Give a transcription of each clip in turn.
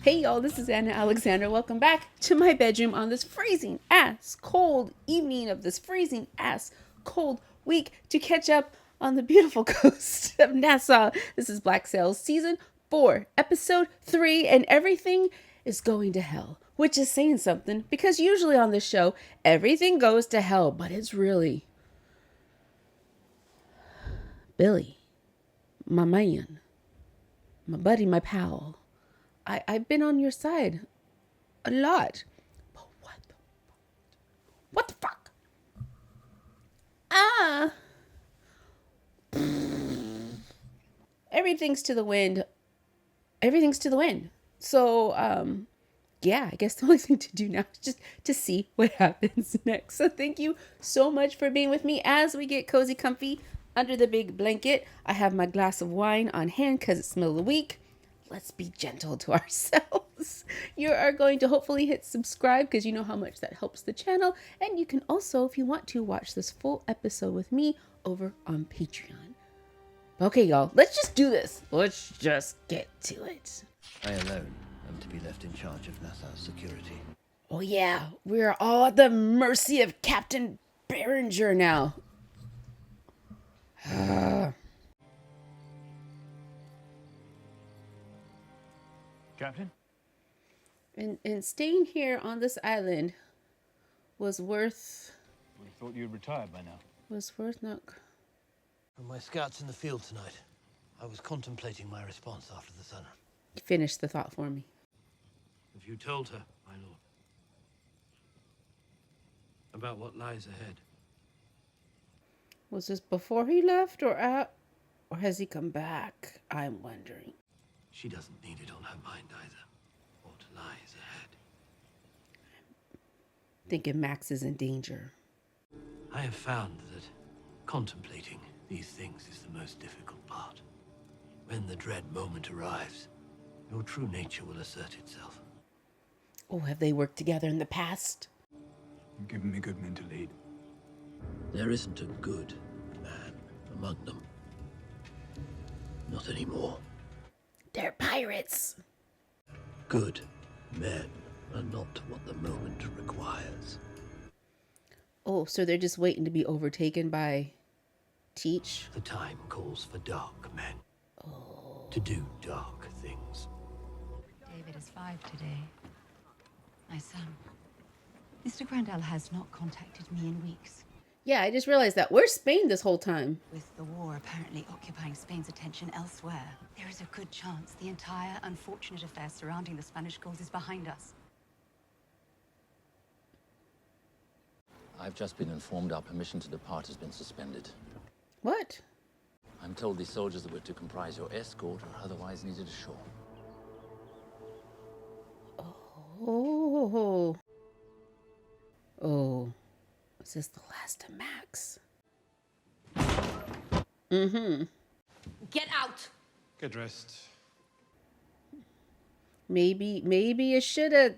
Hey y'all, this is Anna Alexander. Welcome back to my bedroom on this freezing ass cold evening of this freezing ass cold week to catch up on the beautiful coast of Nassau. This is Black Sails Season 4, Episode 3, and everything is going to hell. Which is saying something, because usually on this show, everything goes to hell, but it's really Billy, my man, my buddy, my pal. I've been on your side a lot. But what the fuck? Everything's to the wind. Everything's to the wind. So, yeah, I guess the only thing to do now is just to see what happens next. So thank you so much for being with me as we get cozy, comfy under the big blanket. I have my glass of wine on hand because it's middle of the week. Let's be gentle to ourselves. You are going to hopefully hit subscribe because you know how much that helps the channel. And you can also, if you want to, watch this full episode with me over on Patreon. Okay, y'all, let's just do this. Let's just get to it. I alone am to be left in charge of Nassau's security. Oh yeah, we're all at the mercy of Captain Berenger now. Captain? And staying here on this island was worth We thought you'd retired by now. not. From my scouts in the field tonight, I was contemplating my response after the sun. Finish the thought for me. Have you told her, my lord, about what lies ahead? Was this before he left or has he come back? I'm wondering. She doesn't need it on her mind either. What lies ahead? Thinking Max is in danger. I have found that contemplating these things is the most difficult part. When the dread moment arrives, your true nature will assert itself. Oh, have they worked together in the past? You've given me good men to lead. There isn't a good man among them. Not anymore. They're pirates. Good men are not what the moment requires. Oh, so they're just waiting to be overtaken by Teach? The time calls for dark men. To do dark things. David is 5 today. My son. Mr. Grandel has not contacted me in weeks. Yeah, I just realized that. Where's Spain this whole time? With the war apparently occupying Spain's attention elsewhere, there is a good chance the entire unfortunate affair surrounding the Spanish cause is behind us. I've just been informed our permission to depart has been suspended. What? I'm told these soldiers that were to comprise your escort are otherwise needed ashore. Oh. Oh. Is this the last of Max? Mm-hmm. Get out! Get dressed. Maybe you should have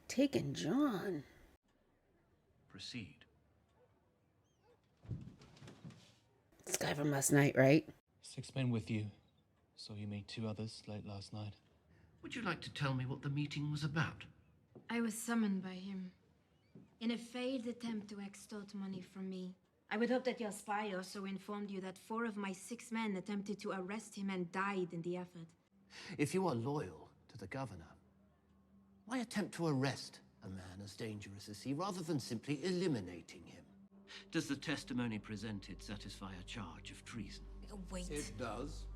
taken John. Proceed. This guy from last night, right? 6 men with you. Saw you meet 2 others late last night. Would you like to tell me what the meeting was about? I was summoned by him in a failed attempt to extort money from me. I would hope that your spy also informed you that 4 of my 6 men attempted to arrest him and died in the effort. If you are loyal to the governor, why attempt to arrest a man as dangerous as he rather than simply eliminating him? Does the testimony presented satisfy a charge of treason? Wait. It does.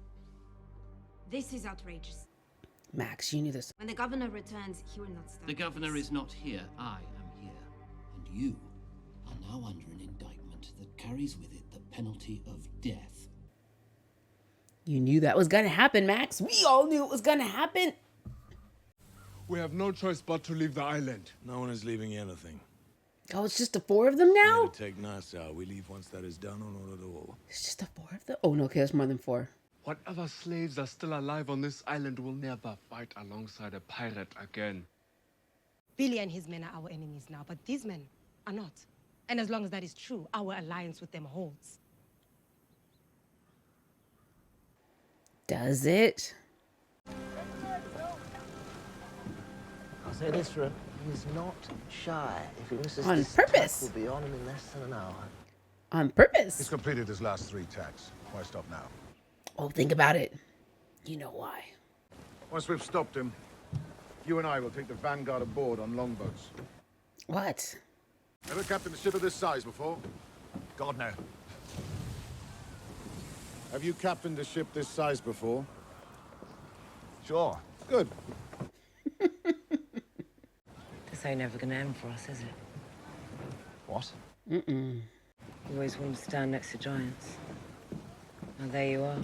This is outrageous. Max, you knew this. When the governor returns, he will not stand. The governor is not here. I am here. And you are now under an indictment that carries with it the penalty of death. You knew that was gonna happen, Max. We all knew it was gonna happen. We have no choice but to leave the island. No one is leaving anything. Oh, it's just the 4 of them now? We need to take Nassau. We leave once that is done or not at all. It's just the 4 of them? Oh, no, okay, there's more than 4. Whatever slaves are still alive on this island will never fight alongside a pirate again. Billy and his men are our enemies now, but these men are not. And as long as that is true, our alliance with them holds. Does it? I'll say this for him. He's not shy. If he misses On this purpose. tack, we'll be on him in less than an hour. On purpose. He's completed his last 3 tacks. Why stop now? Oh, think about it. You know why. Once we've stopped him, you and I will take the Vanguard aboard on longboats. What? Ever captained a ship of this size before? God, no. Have you captained a ship this size before? Sure. Good. This ain't never gonna end for us, is it? What? Mm-mm. You always wanted to stand next to giants. Now there you are.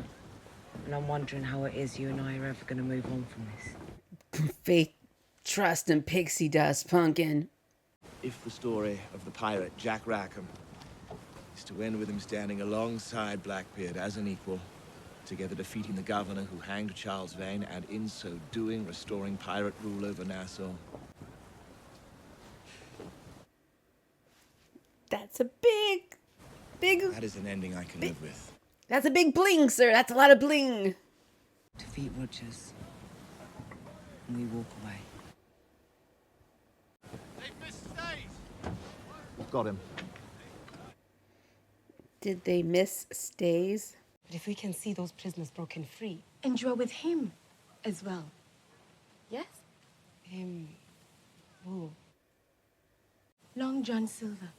And I'm wondering how it is you and I are ever gonna move on from this. Fake trust and pixie dust, Pumpkin. If the story of the pirate Jack Rackham is to end with him standing alongside Blackbeard as an equal, together defeating the governor who hanged Charles Vane, and in so doing restoring pirate rule over Nassau. That's a big... That is an ending I can live with. That's a big bling, sir. That's a lot of bling. Defeat Rogers. And we walk away. We've got him. Did they miss stays? But if we can see those prisoners broken free. And you are with him as well. Yes? Him. Who? Long John Silver.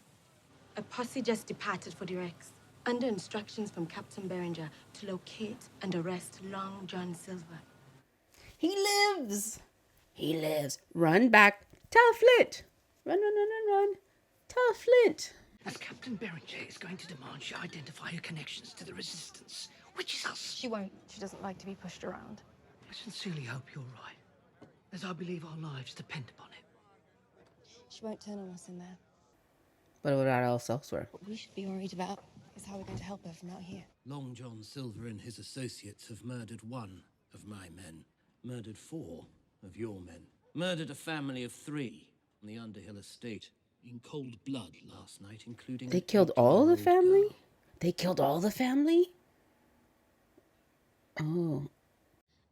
A posse just departed for the Rex, under instructions from Captain Berenger to locate and arrest Long John Silver. He lives. He lives. Run back. Tell Flint. Run. Tell Flint. As Captain Berenger is going to demand she identify her connections to the Resistance, which is us. She won't. She doesn't like to be pushed around. I sincerely hope you're right, as I believe our lives depend upon it. She won't turn on us in there. But what else elsewhere? What we should be worried about is how we're going to help her from out here. Long John Silver and his associates have murdered 1 of my men, murdered 4 of your men, murdered a family of 3 on the Underhill estate in cold blood last night, including... They killed all the family? They killed all the family? Oh.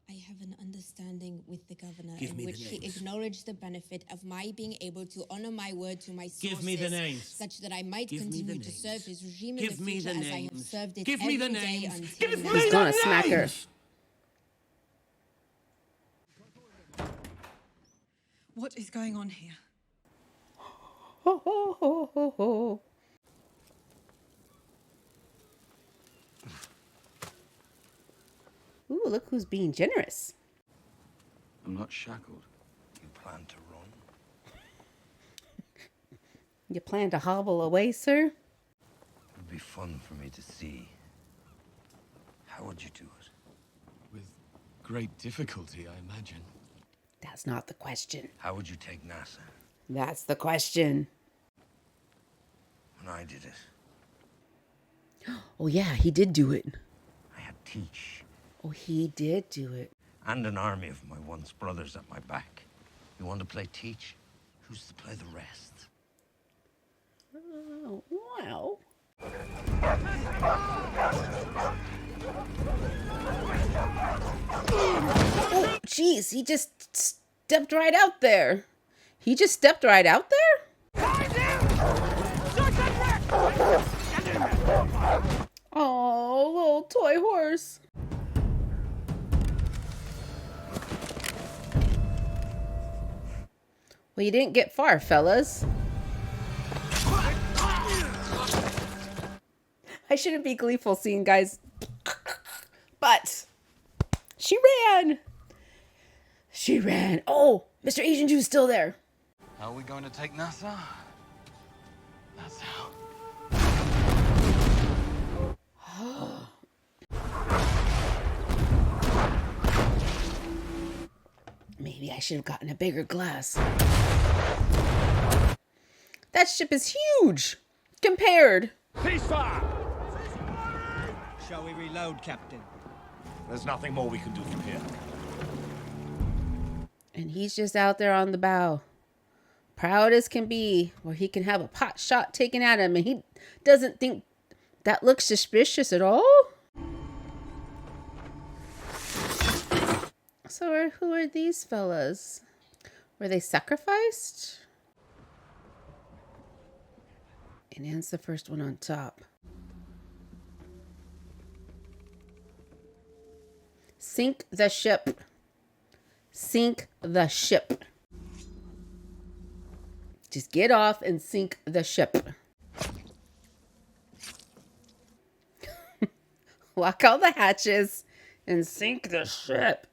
I have an understanding with the governor Give in me which the he names. acknowledged the benefit of my being able to honor my word to my sources, Give me the names. such that I might Give me the continue to names. serve his regime Give in the me future the as I have names. served it Give me the every day names. until Give now. me He's gonna smack her. What is going on here? Ho, ho, ho, ho, ho. Ooh, look who's being generous. I'm not shackled. You plan to run? You plan to hobble away, sir? It would be fun for me to see. How would you do it? With great difficulty, I imagine. That's not the question. How would you take NASA? That's the question. When I did it, Oh, yeah, he did do it. I had Teach Oh, he did do it. and an army of my once brothers at my back. You want to play Teach? Who's to play the rest? Oh, wow. Oh, jeez, he just stepped right out there. He just stepped right out there? Oh, little toy horse. Well, you didn't get far, fellas. I shouldn't be gleeful seeing guys, but she ran. She ran. Oh, Mr. Asian Jew's still there. How are we going to take NASA? That's how. Maybe I should have gotten a bigger glass. That ship is huge compared. Ceasefire! Shall we reload, Captain? There's nothing more we can do from here. And he's just out there on the bow, proud as can be, where he can have a pot shot taken at him, and he doesn't think that looks suspicious at all. So who are these fellas? Were they sacrificed? And Anne's the first one on top. Sink the ship. Sink the ship. Just get off and sink the ship. Lock all the hatches and sink the ship.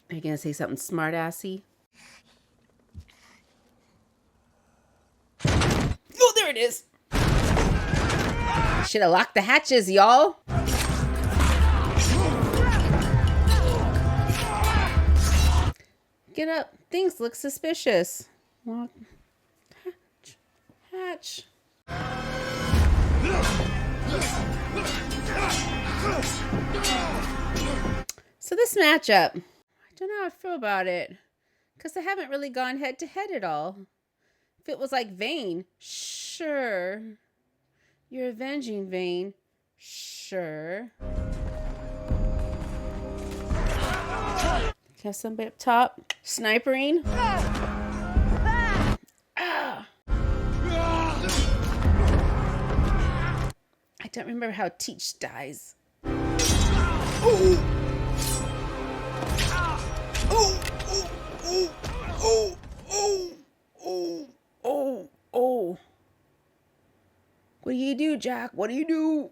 Are you gonna say something smart-assy? Oh, there it is. Should have locked the hatches, y'all. Get up. Things look suspicious. Lock. Hatch. So this matchup, I don't know how I feel about it, because I haven't really gone head to head at all. If it was like Vane, sure. You're avenging Vane, sure. Have somebody up top snipering. Ah. I don't remember how Teach dies. Oh. Oh, oh, oh, oh, oh, oh, oh. What do you do, Jack? What do you do?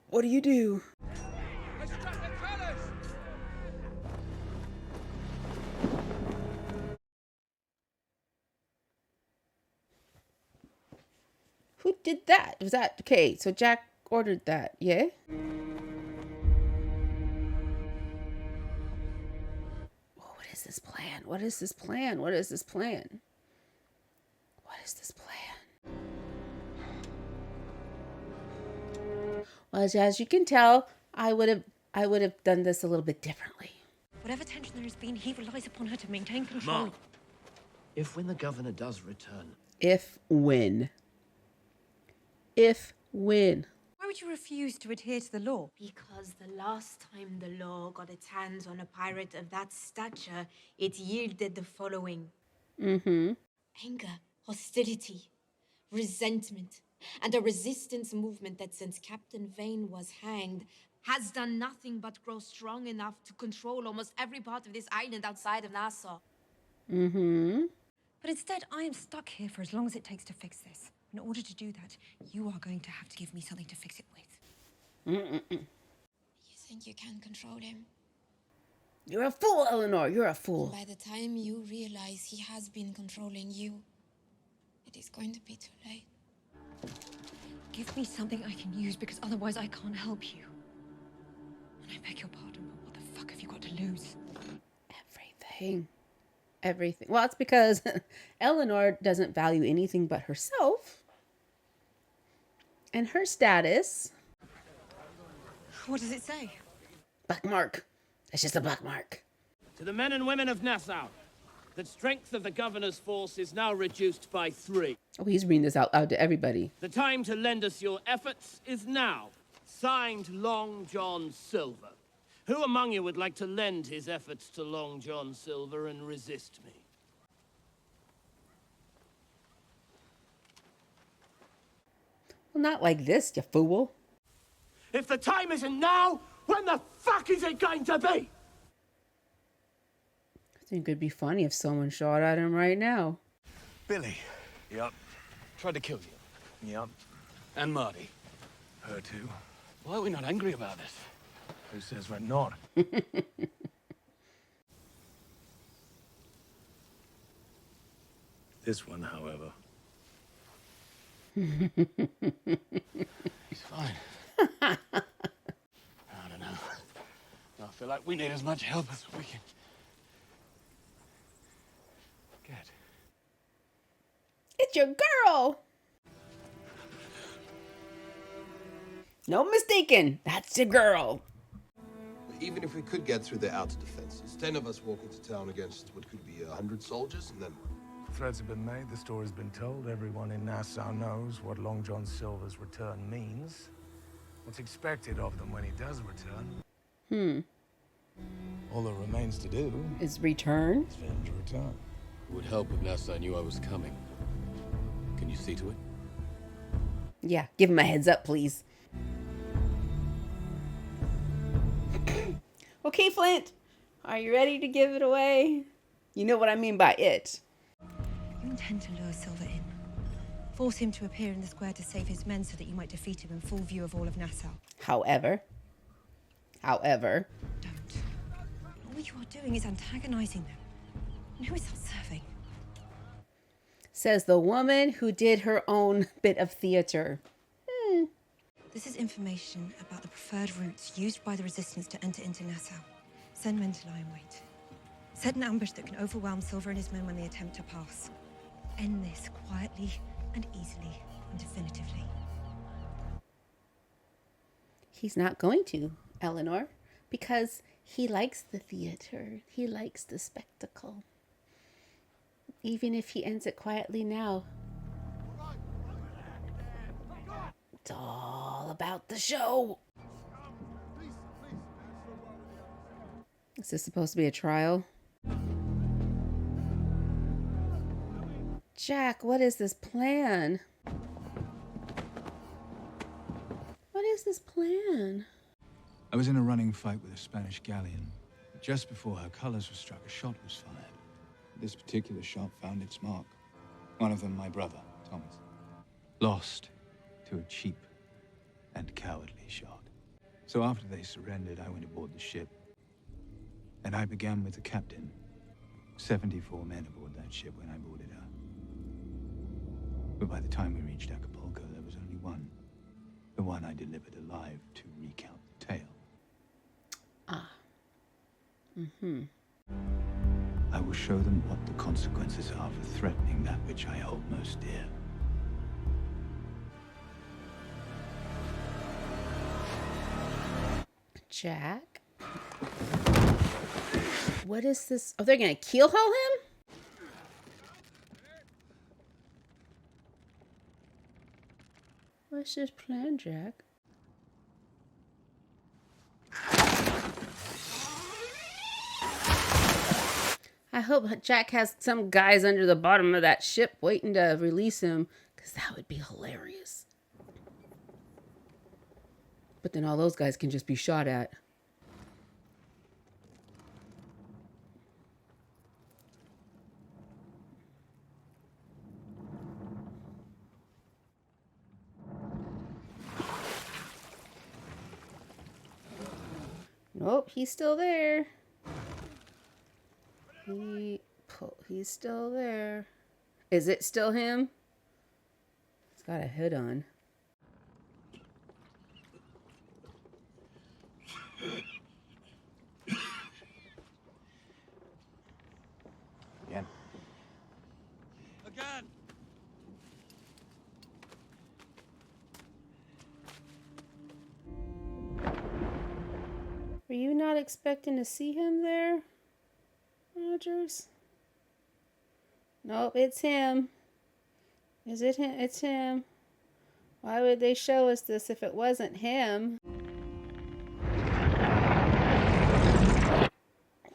What do you do? Who did that? Was that okay? So Jack ordered that, yeah? What is this plan? What is this plan? What is this plan? What is this plan? Well, as you can tell, I would have done this a little bit differently. Whatever tension there has been, he relies upon her to maintain control. Mom, if when the governor does return... If when. Why would you refuse to adhere to the law? Because the last time the law got its hands on a pirate of that stature, it yielded the following. Mm-hmm. Anger, hostility, resentment, and a resistance movement that since Captain Vane was hanged has done nothing but grow strong enough to control almost every part of this island outside of Nassau. Mm-hmm. But instead, I am stuck here for as long as it takes to fix this. In order to do that, you are going to have to give me something to fix it with. You think you can control him? You're a fool, Eleanor. You're a fool. By the time you realize he has been controlling you, it is going to be too late. Give me something I can use, because otherwise I can't help you. And I beg your pardon, but what the fuck have you got to lose? Everything. Well, it's because Eleanor doesn't value anything but herself and her status. What does it say? Black mark. It's just a black mark. To the men and women of Nassau, the strength of the governor's force is now reduced by 3. Oh, he's reading this out loud to everybody. The time to lend us your efforts is now. Signed, Long John Silver. Who among you would like to lend his efforts to Long John Silver and resist me? Well, not like this, you fool. If the time isn't now, when the fuck is it going to be? I think it'd be funny if someone shot at him right now. Billy. Yup. Tried to kill you. Yup. And Marty. Her too. Why are we not angry about this? Who says we're not? This one, however. He's fine. I don't know. I feel like we need as much help as we can get. It's your girl. No mistaken. That's your girl. Even if we could get through the outer defenses, 10 of us walk into town against what could be 100 soldiers, and then what? Threats have been made, the story's been told. Everyone in Nassau knows what Long John Silver's return means. What's expected of them when he does return? All that remains to do Is return? is for him to return. It would help if Nessa knew I was coming. Can you see to it? Yeah, give him a heads up, please. Okay, Flint. Are you ready to give it away? You know what I mean by it. You intend to lure Silver in. Force him to appear in the square to save his men so that you might defeat him in full view of all of Nassau. However. All you are doing is antagonizing them. And who is that serving? Says the woman who did her own bit of theater. This is information about the preferred routes used by the resistance to enter into Nassau. Send men to lie in wait. Set an ambush that can overwhelm Silver and his men when they attempt to pass. End this quietly and easily and definitively. He's not going to, Eleanor, because he likes the theater. He likes the spectacle. Even if he ends it quietly now. It's all about the show. Is this supposed to be a trial? Jack, what is this plan? What is this plan? I was in a running fight with a Spanish galleon. Just before her colors were struck, a shot was fired. This particular shot found its mark. One of them, my brother, Thomas. Lost to a cheap and cowardly shot. So after they surrendered, I went aboard the ship. And I began with the captain. 74 men aboard that ship when I boarded her. But by the time we reached Acapulco, there was only one. The one I delivered alive to recount the tale. I will show them what the consequences are for threatening that which I hold most dear. Jack? What is this? Oh, they're gonna keelhaul him? What's his plan, Jack? I hope Jack has some guys under the bottom of that ship waiting to release him, because that would be hilarious. But then all those guys can just be shot at. Nope, he's still there. He's still there. Is it still him? He's got a hood on. Again. Again! Were you not expecting to see him there, Rogers? Nope, it's him. Is it him? It's him. Why would they show us this if it wasn't him?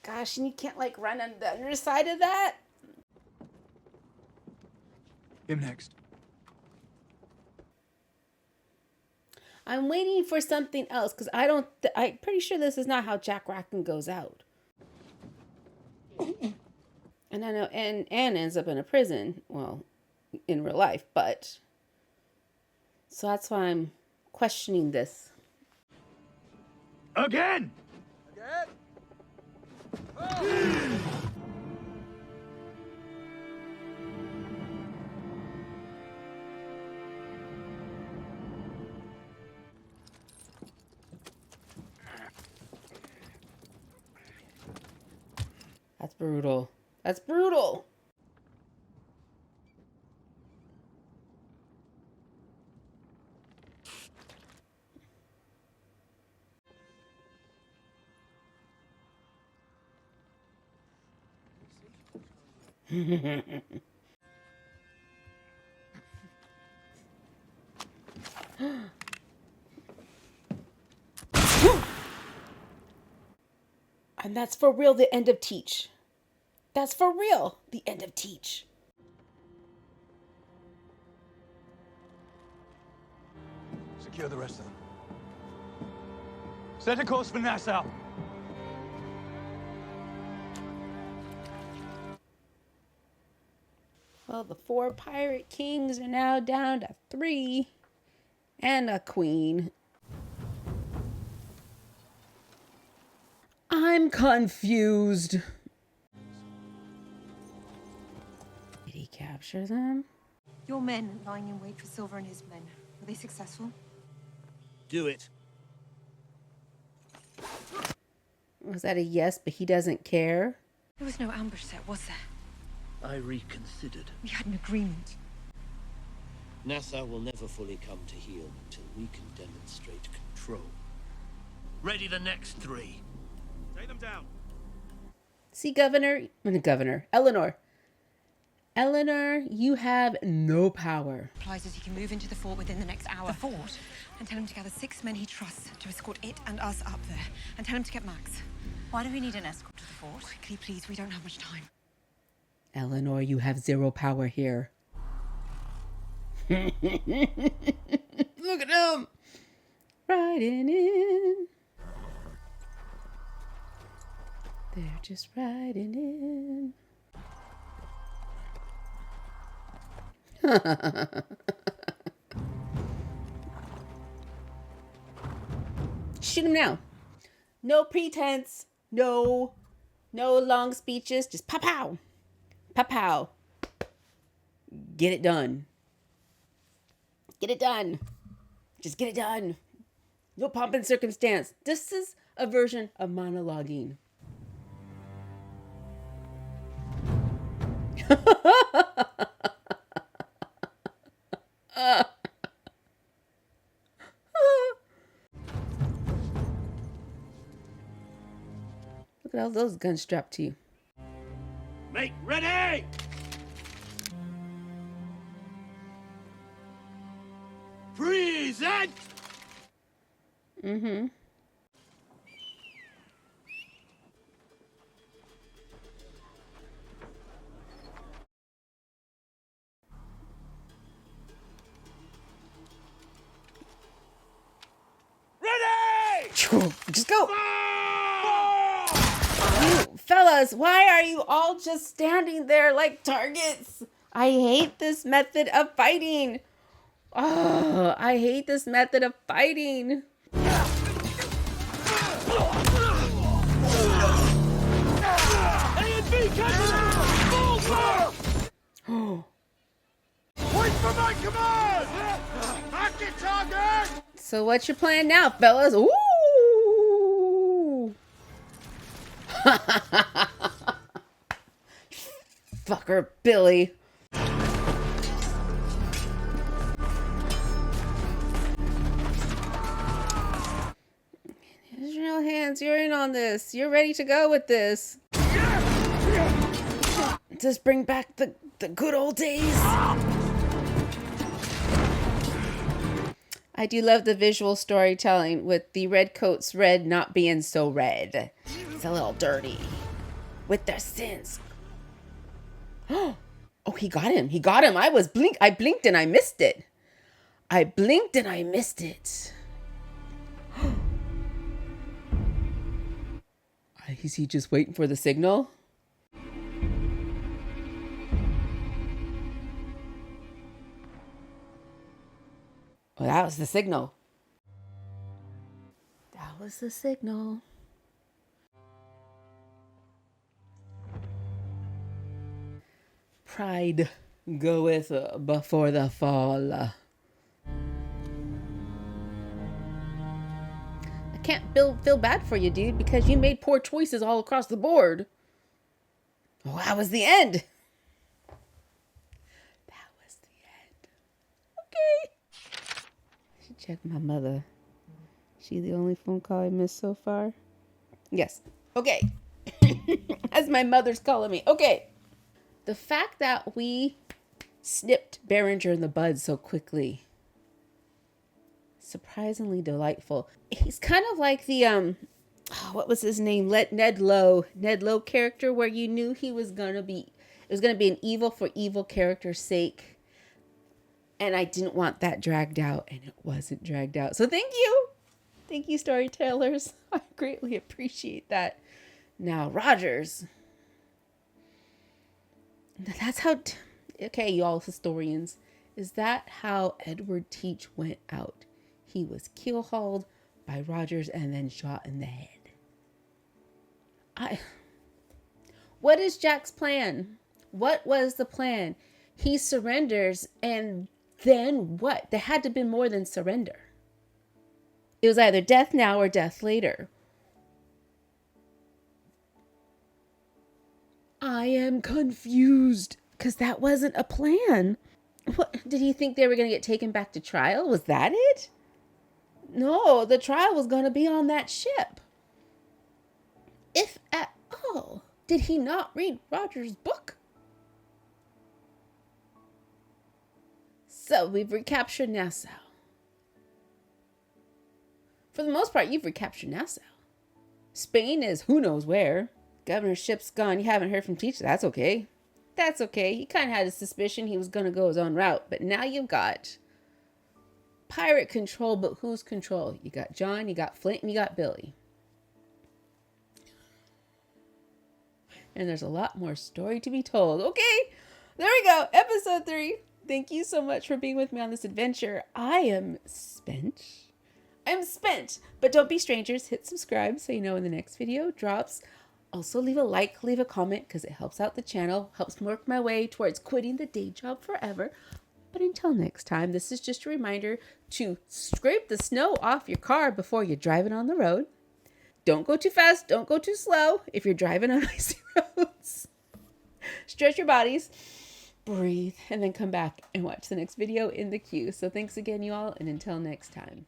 Gosh, and you can't like run on the underside of that? Him next. I'm waiting for something else because I'm pretty sure this is not how Jack Rackham goes out. And I know Anne ends up in a prison, well, in real life, but so that's why I'm questioning this. Again! That's brutal. That's brutal. And that's for real the end of Teach. That's for real the end of Teach. Secure the rest of them. Set a course for Nassau. Well, the 4 pirate kings are now down to 3 and a queen. I'm confused. Did he capture them? Your men lying in wait for Silver and his men. Were they successful? Do it. Was that a yes, but he doesn't care? There was no ambush set, was there? I reconsidered. We had an agreement. Nassau will never fully come to heel until we can demonstrate control. Ready the next 3. Take them down. See, Eleanor. Eleanor, you have no power. Implies that he can move into the fort within the next hour. The fort? And tell him to gather 6 men he trusts to escort it and us up there. And tell him to get Max. Why do we need an escort to the fort? Quickly, please. We don't have much time. Eleanor, you have 0 power here. Look at him! Riding in. They're just riding in. Shoot him now. No pretense. No long speeches. Just pow pow. Pow pow. Get it done. Get it done. Just get it done. No pomp and circumstance. This is a version of monologuing. Look at all those guns strapped to you. Make ready! Present! Mm-hmm. Ready! Just go! You fellas, why are you all just standing there like targets? I hate this method of fighting. Oh, I hate this method of fighting. Wait for my command! Back to target! So what's your plan now, fellas? Ooh! Fucker, Billy. Israel hands, you're in on this. You're ready to go with this. Just bring back the good old days. I do love the visual storytelling with the redcoats red not being so red. It's a little dirty. With their sins. Oh, he got him. He got him. I blinked and I missed it. I blinked and I missed it. Is he just waiting for the signal? Oh, that was the signal. That was the signal. Pride goeth before the fall. I can't feel bad for you, dude, because you made poor choices all across the board. Oh, that was the end. That was the end. Okay. I should check my mother. She the only phone call I missed so far? Yes. Okay. As my mother's calling me. Okay. The fact that we snipped Berenger in the bud so quickly surprisingly delightful. He's kind of like the what was his name? Ned Lowe character, where you knew he was gonna be, it was gonna be an evil for evil character's sake. And I didn't want that dragged out, and it wasn't dragged out. So thank you. Thank you, storytellers. I greatly appreciate that. Now, Rogers. That's how, okay, y'all historians. Is that how Edward Teach went out? He was keelhauled by Rogers and then shot in the head. What is Jack's plan? What was the plan? He surrenders, and then what? There had to be more than surrender. It was either death now or death later. I am confused, because that wasn't a plan. What, did he think they were going to get taken back to trial? Was that it? No, the trial was going to be on that ship. If at all. Did he not read Roger's book? So we've recaptured Nassau. For the most part, you've recaptured Nassau. Spain is who knows where. Governorship's gone. You haven't heard from Teacher. That's okay. That's okay. He kind of had a suspicion he was going to go his own route. But now you've got pirate control, but whose control? You got John, you got Flint, and you got Billy. And there's a lot more story to be told. Okay, there we go. Episode 3. Thank you so much for being with me on this adventure. I am spent. I'm spent. But don't be strangers. Hit subscribe so you know when the next video drops. Also, leave a like, leave a comment, because it helps out the channel, helps me work my way towards quitting the day job forever. But until next time, this is just a reminder to scrape the snow off your car before you're driving on the road. Don't go too fast, don't go too slow if you're driving on icy roads. Stretch your bodies, breathe, and then come back and watch the next video in the queue. So thanks again, you all, and until next time.